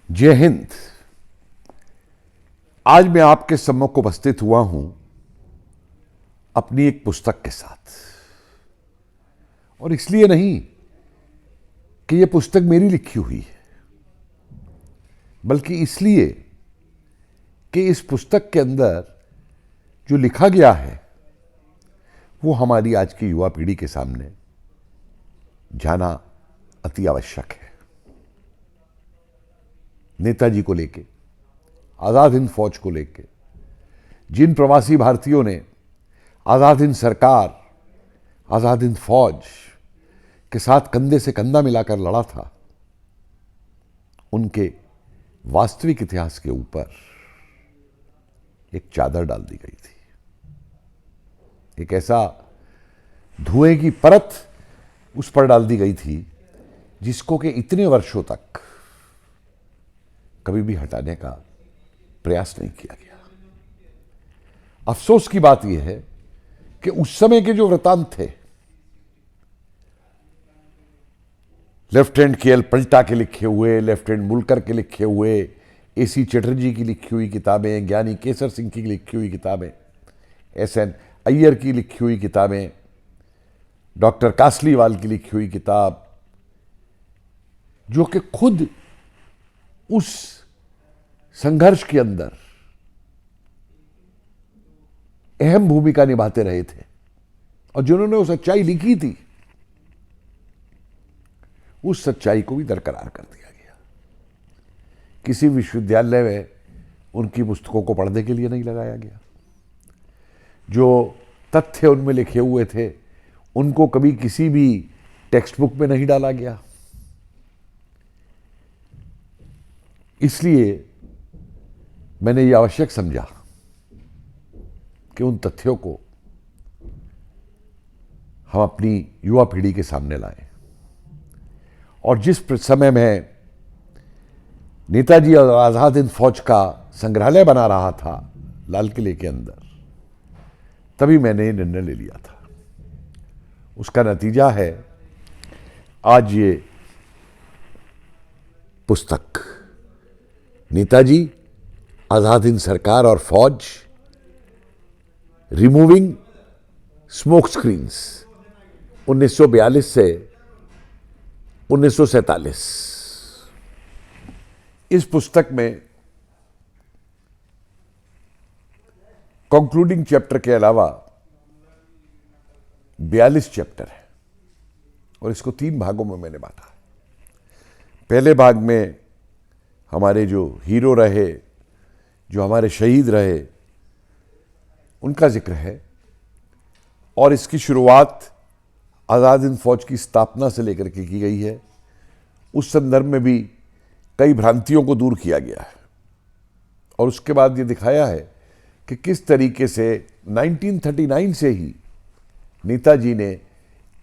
जय हिंद। आज मैं आपके सम्मुख उपस्थित हुआ हूं अपनी एक पुस्तक के साथ, और इसलिए नहीं कि यह पुस्तक मेरी लिखी हुई है, बल्कि इसलिए कि इस पुस्तक के अंदर जो लिखा गया है वो हमारी आज की युवा पीढ़ी के सामने जाना अति आवश्यक है। नेताजी को लेके, आजाद हिंद फौज को लेके, जिन प्रवासी भारतीयों ने आजाद हिंद सरकार, आजाद हिंद फौज के साथ कंधे से कंधा मिलाकर लड़ा था, उनके वास्तविक इतिहास के ऊपर एक चादर डाल दी गई थी। एक ऐसा धुएं की परत उस पर डाल दी गई थी जिसको कि इतने वर्षों तक कभी भी हटाने का प्रयास नहीं किया गया। अफसोस की बात यह है कि उस समय के जो वृतांत थे, लेफ्टिनेंट के एल पलटा के लिखे हुए, लेफ्टिनेंट मुलकर के लिखे हुए, एसी चटर्जी की लिखी हुई किताबें, ज्ञानी केसर सिंह की लिखी हुई किताबें, एसएन अय्यर की लिखी हुई किताबें, डॉक्टर कासलीवाल की लिखी हुई किताब, जो कि खुद उस संघर्ष के अंदर अहम भूमिका निभाते रहे थे और जिन्होंने वो सच्चाई लिखी थी, उस सच्चाई को भी दरकरार कर दिया गया। किसी विश्वविद्यालय में उनकी पुस्तकों को पढ़ने के लिए नहीं लगाया गया। जो तथ्य उनमें लिखे हुए थे उनको कभी किसी भी टेक्स्ट बुक में नहीं डाला गया। इसलिए मैंने ये आवश्यक समझा कि उन तथ्यों को हम अपनी युवा पीढ़ी के सामने लाएं। और जिस समय में नेताजी और आजाद हिंद फौज का संग्रहालय बना रहा था लाल किले के अंदर, तभी मैंने ये निर्णय ले लिया था। उसका नतीजा है आज ये पुस्तक, नेताजी, आजाद हिंद सरकार और फौज, रिमूविंग स्मोक स्क्रीन्स, 1942 से 1947। इस पुस्तक में कंक्लूडिंग चैप्टर के अलावा 42 चैप्टर है और इसको 3 भागों में मैंने बांटा। पहले भाग में हमारे जो हीरो रहे, जो हमारे शहीद रहे, उनका जिक्र है और इसकी शुरुआत आजाद हिंद फौज की स्थापना से लेकर के की गई है। उस संदर्भ में भी कई भ्रांतियों को दूर किया गया है और उसके बाद ये दिखाया है कि किस तरीके से 1939 से ही नेताजी ने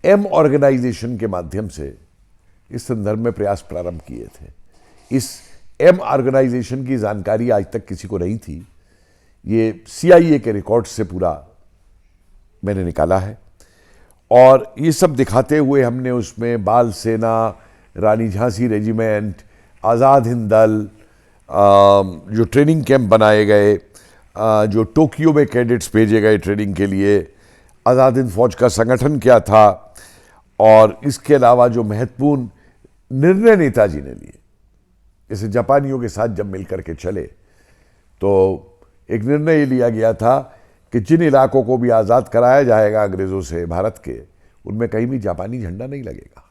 एम ऑर्गेनाइजेशन के माध्यम से इस संदर्भ में प्रयास प्रारंभ किए थे। इस एम ऑर्गेनाइजेशन की जानकारी आज तक किसी को नहीं थी। ये CIA के रिकॉर्ड से पूरा मैंने निकाला है और ये सब दिखाते हुए हमने उसमें बाल सेना, रानी झांसी रेजिमेंट, आज़ाद हिंद दल, जो ट्रेनिंग कैंप बनाए गए, जो टोक्यो में कैडेट्स भेजे गए ट्रेनिंग के लिए, आज़ाद हिंद फौज का संगठन क्या था और इसके अलावा जो महत्वपूर्ण निर्णय नेताजी ने लिए, जैसे जापानियों के साथ जब मिलकर के चले तो एक निर्णय ये लिया गया था कि जिन इलाकों को भी आज़ाद कराया जाएगा अंग्रेज़ों से भारत के, उनमें कहीं भी जापानी झंडा नहीं लगेगा।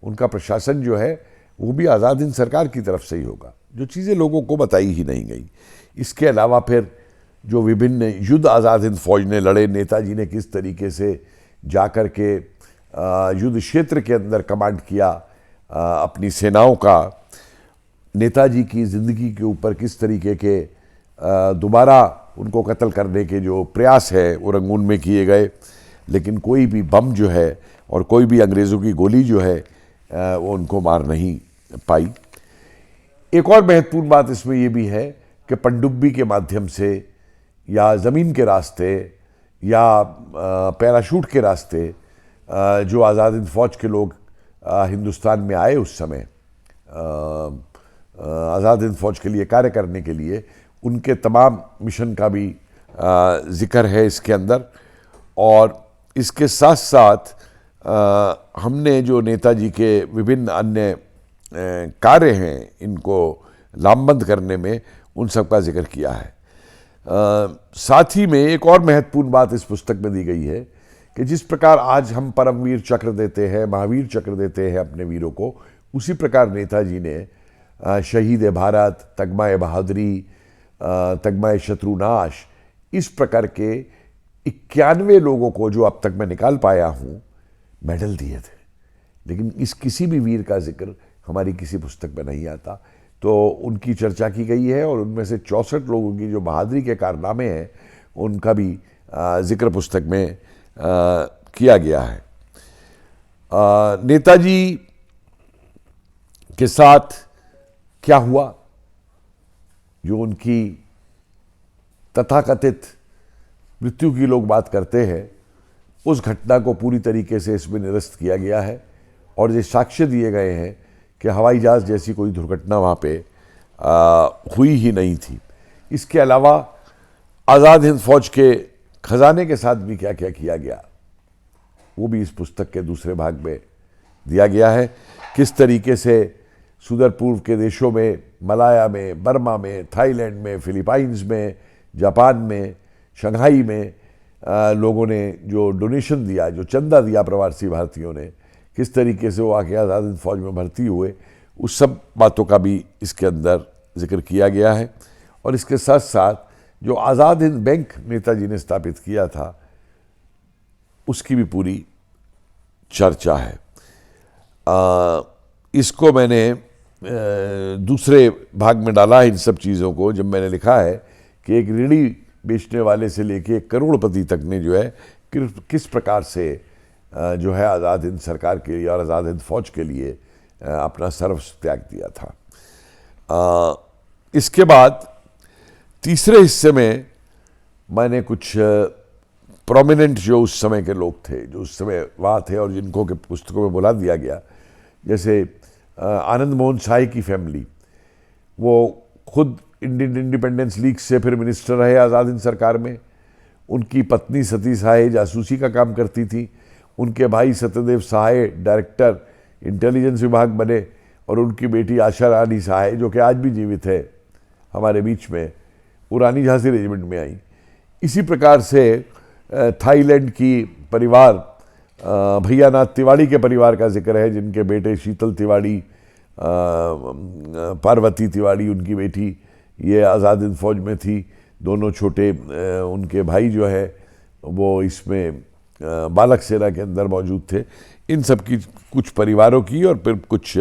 उनका प्रशासन जो है वो भी आज़ाद हिंद सरकार की तरफ से ही होगा, जो चीज़ें लोगों को बताई ही नहीं गई। इसके अलावा फिर जो विभिन्न युद्ध आज़ाद हिंद फौज ने लड़े, नेताजी ने किस तरीके से जाकर के युद्ध क्षेत्र के अंदर कमांड किया अपनी सेनाओं का, नेताजी की ज़िंदगी के ऊपर किस तरीके के दोबारा उनको कत्ल करने के जो प्रयास है वो रंगून में किए गए, लेकिन कोई भी बम जो है और कोई भी अंग्रेज़ों की गोली जो है वो उनको मार नहीं पाई। एक और महत्वपूर्ण बात इसमें ये भी है कि पनडुब्बी के माध्यम से या ज़मीन के रास्ते या पैराशूट के रास्ते जो आज़ाद हिंद फौज के लोग हिंदुस्तान में आए उस समय आज़ाद हिंद फौज के लिए कार्य करने के लिए, उनके तमाम मिशन का भी जिक्र है इसके अंदर। और इसके साथ साथ हमने जो नेताजी के विभिन्न अन्य कार्य हैं इनको लामबंद करने में, उन सब का जिक्र किया है। साथ ही में एक और महत्वपूर्ण बात इस पुस्तक में दी गई है कि जिस प्रकार आज हम परमवीर चक्र देते हैं, महावीर चक्र देते हैं अपने वीरों को, उसी प्रकार नेताजी ने शहीद भारत, तगमा बहादुरी, तगमा शत्रुनाश, इस प्रकार के 91 लोगों को, जो अब तक मैं निकाल पाया हूं, मेडल दिए थे। लेकिन इस किसी भी वीर का जिक्र हमारी किसी पुस्तक में नहीं आता। तो उनकी चर्चा की गई है और उनमें से 64 लोगों की जो बहादुरी के कारनामे हैं उनका भी जिक्र पुस्तक में किया गया है। नेताजी के साथ क्या हुआ, जो उनकी तथाकथित मृत्यु की लोग बात करते हैं, उस घटना को पूरी तरीके से इसमें निरस्त किया गया है। और ये साक्ष्य दिए गए हैं कि हवाई जहाज़ जैसी कोई दुर्घटना वहाँ पे हुई ही नहीं थी। इसके अलावा आज़ाद हिंद फौज के खजाने के साथ भी क्या क्या किया गया, वो भी इस पुस्तक के दूसरे भाग में दिया गया है। किस तरीके से सुदूर पूर्व के देशों में, मलाया में, बर्मा में, थाईलैंड में, फिलीपाइंस में, जापान में, शंघाई में लोगों ने जो डोनेशन दिया, जो चंदा दिया प्रवासी भारतीयों ने, किस तरीके से वो आके आज़ाद हिंद फौज में भर्ती हुए, उस सब बातों का भी इसके अंदर जिक्र किया गया है। और इसके साथ साथ जो आज़ाद हिंद बैंक नेताजी ने स्थापित किया था, उसकी भी पूरी चर्चा है। इसको मैंने दूसरे भाग में डाला है इन सब चीज़ों को, जब मैंने लिखा है कि एक रेहड़ी बेचने वाले से लेके करोड़पति तक ने जो है किस प्रकार से जो है आज़ाद हिंद सरकार के लिए और आज़ाद हिंद फौज के लिए अपना सर्वस्व त्याग दिया था। इसके बाद तीसरे हिस्से में मैंने कुछ प्रोमिनेंट जो उस समय के लोग थे, जो उस समय वहाँ थे और जिनको के पुस्तकों में बुला दिया गया, जैसे आनंद मोहन शाही की फैमिली, वो खुद इंडियन इंडिपेंडेंस लीग से फिर मिनिस्टर रहे आज़ाद हिंद सरकार में। उनकी पत्नी सती सहाय जासूसी का काम करती थी। उनके भाई सत्यदेव सहाय डायरेक्टर इंटेलिजेंस विभाग बने, और उनकी बेटी आशा रानी सहाय, जो कि आज भी जीवित है हमारे बीच में, वो रानी झांसी रेजिमेंट में आई। इसी प्रकार से थाईलैंड की परिवार, भैयानाथ तिवाड़ी के परिवार का जिक्र है, जिनके बेटे शीतल तिवाड़ी, पार्वती तिवाड़ी उनकी बेटी, ये आज़ाद हिंद फौज में थी। दोनों छोटे उनके भाई जो है वो इसमें बालक सेना के अंदर मौजूद थे। इन सब की कुछ परिवारों की और फिर कुछ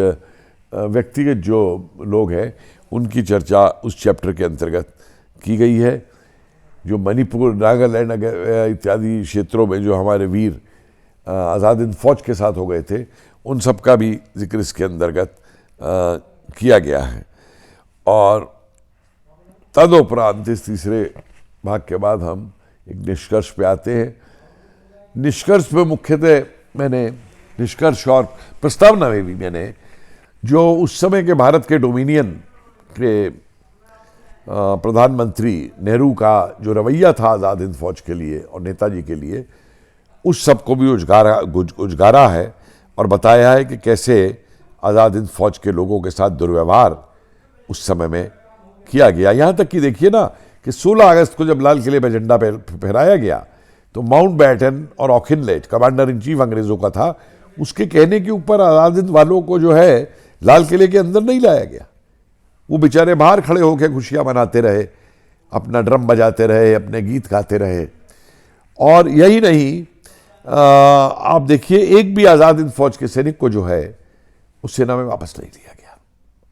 व्यक्तिगत जो लोग हैं उनकी चर्चा उस चैप्टर के अंतर्गत की गई है। जो मणिपुर, नागालैंड इत्यादि क्षेत्रों में जो हमारे वीर आज़ाद हिंद फौज के साथ हो गए थे, उन सब का भी जिक्र इसके अंतर्गत किया गया है। और तदुपरांत इस तीसरे भाग के बाद हम एक निष्कर्ष पे आते हैं। निष्कर्ष में मुख्यतः मैंने निष्कर्ष और प्रस्तावना में भी मैंने जो उस समय के भारत के डोमिनियन के प्रधानमंत्री नेहरू का जो रवैया था आज़ाद हिंद फौज के लिए और नेताजी के लिए, उस सब को भी उजागारा है और बताया है कि कैसे आज़ाद हिंद फौज के लोगों के साथ दुर्व्यवहार उस समय में किया गया। यहाँ तक कि देखिए ना कि 16 अगस्त को जब लाल किले पर झंडा फहराया गया तो माउंट बैटन और ऑकिनलेट, कमांडर इन चीफ अंग्रेज़ों का था, उसके कहने के ऊपर आज़ाद हिंद वालों को जो है लाल किले के अंदर नहीं लाया गया। वो बेचारे बाहर खड़े होकर खुशियाँ मनाते रहे, अपना ड्रम बजाते रहे, अपने गीत गाते रहे। और यही नहीं, आप देखिए एक भी आज़ाद हिंद फौज के सैनिक को जो है उस सेना में वापस नहीं लिया गया,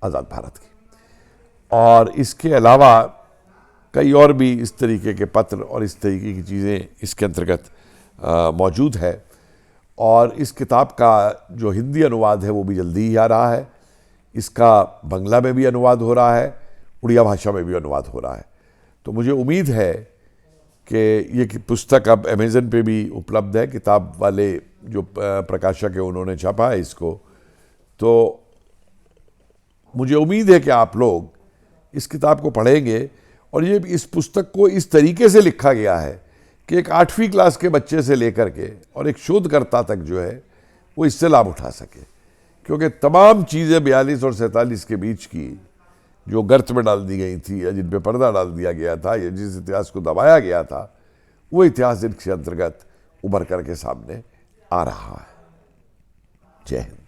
आज़ाद भारत की। और इसके अलावा कई और भी इस तरीके के पत्र और इस तरीके की चीज़ें इसके अंतर्गत मौजूद है। और इस किताब का जो हिंदी अनुवाद है वो भी जल्दी ही आ रहा है। इसका बंगला में भी अनुवाद हो रहा है, उड़िया भाषा में भी अनुवाद हो रहा है। तो मुझे उम्मीद है कि ये पुस्तक अब अमेज़न पे भी उपलब्ध है। किताब वाले जो प्रकाशक है उन्होंने छापा है इसको, तो मुझे उम्मीद है कि आप लोग इस किताब को पढ़ेंगे और ये इस पुस्तक को इस तरीके से लिखा गया है कि एक 8वीं क्लास के बच्चे से लेकर के और एक शोधकर्ता तक जो है वो इससे लाभ उठा सके, क्योंकि तमाम चीज़ें 42 और 47 के बीच की जो गर्त में डाल दी गई थी या जिन पे पर्दा डाल दिया गया था या जिस इतिहास को दबाया गया था, वो इतिहास इनके अंतर्गत उभर करके सामने आ रहा है। जय हिंद।